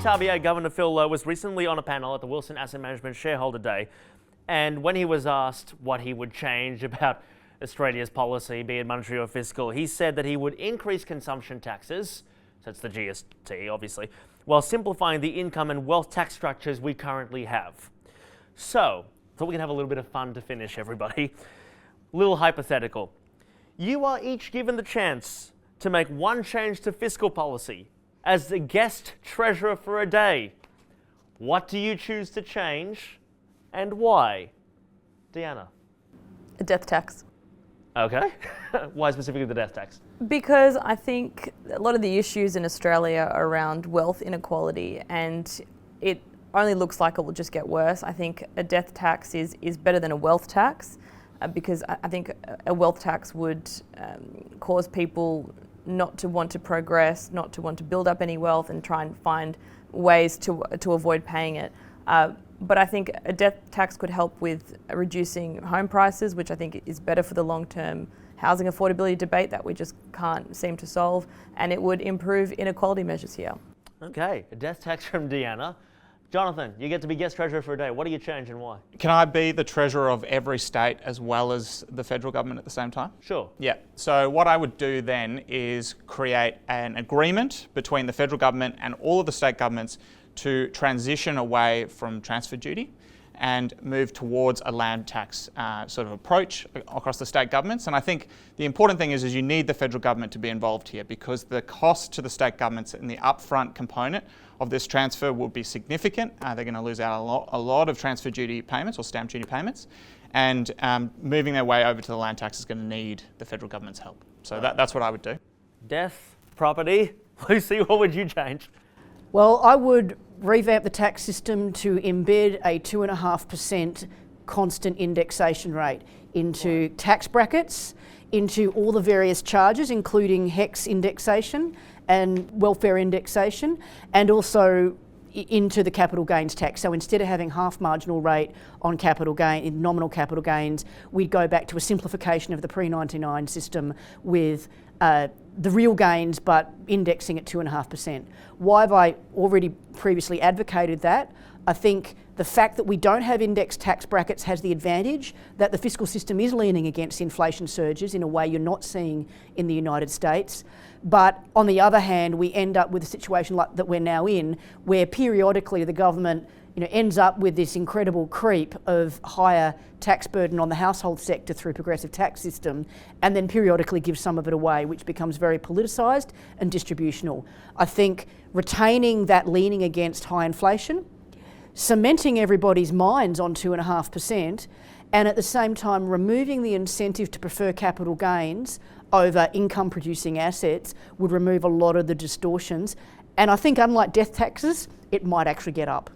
RBA Governor Phil Lowe was recently on a panel at the Wilson Asset Management Shareholder Day, and when he was asked what he would change about Australia's policy, be it monetary or fiscal, he said that he would increase consumption taxes, so it's the GST obviously, while simplifying the income and wealth tax structures we currently have. So, thought we can have a little bit of fun to finish, everybody. Little hypothetical. You are each given the chance to make one change to fiscal policy as the guest treasurer for a day. What do you choose to change and why? Deanna. A death tax. Okay. Why specifically the death tax? Because I think a lot of the issues in Australia are around wealth inequality, and it only looks like it will just get worse. I think a death tax is better than a wealth tax, because I think a wealth tax would cause people not to want to progress, not to want to build up any wealth and try and find ways to avoid paying it. But I think a death tax could help with reducing home prices, which I think is better for the long-term housing affordability debate that we just can't seem to solve, and it would improve inequality measures here. Okay, a death tax from Deanna. Jonathan, you get to be guest treasurer for a day. What do you change and why? Can I be the treasurer of every state as well as the federal government at the same time? Sure. Yeah. So what I would do then is create an agreement between the federal government and all of the state governments to transition away from transfer duty and move towards a land tax sort of approach across the state governments. And I think the important thing is you need the federal government to be involved here, because the cost to the state governments in the upfront component of this transfer will be significant. They're going to lose out a lot of transfer duty payments or stamp duty payments, and moving their way over to the land tax is going to need the federal government's help. So that's what I would do. Death, property. Lucy, what would you change? Well, I would revamp the tax system to embed a 2.5% constant indexation rate into tax brackets, into all the various charges, including HEX indexation and welfare indexation, and also into the capital gains tax. So instead of having half marginal rate on capital gain, in nominal capital gains, we'd go back to a simplification of the pre-99 system with the real gains but indexing at 2.5%. Why have I already previously advocated that? I think the fact that we don't have indexed tax brackets has the advantage that the fiscal system is leaning against inflation surges in a way you're not seeing in the United States. But on the other hand, we end up with a situation like that we're now in, where periodically the government ends up with this incredible creep of higher tax burden on the household sector through progressive tax system, and then periodically gives some of it away, which becomes very politicised and distributional. I think retaining that leaning against high inflation, cementing everybody's minds on 2.5%, and at the same time removing the incentive to prefer capital gains over income producing assets would remove a lot of the distortions. And I think unlike death taxes, it might actually get up.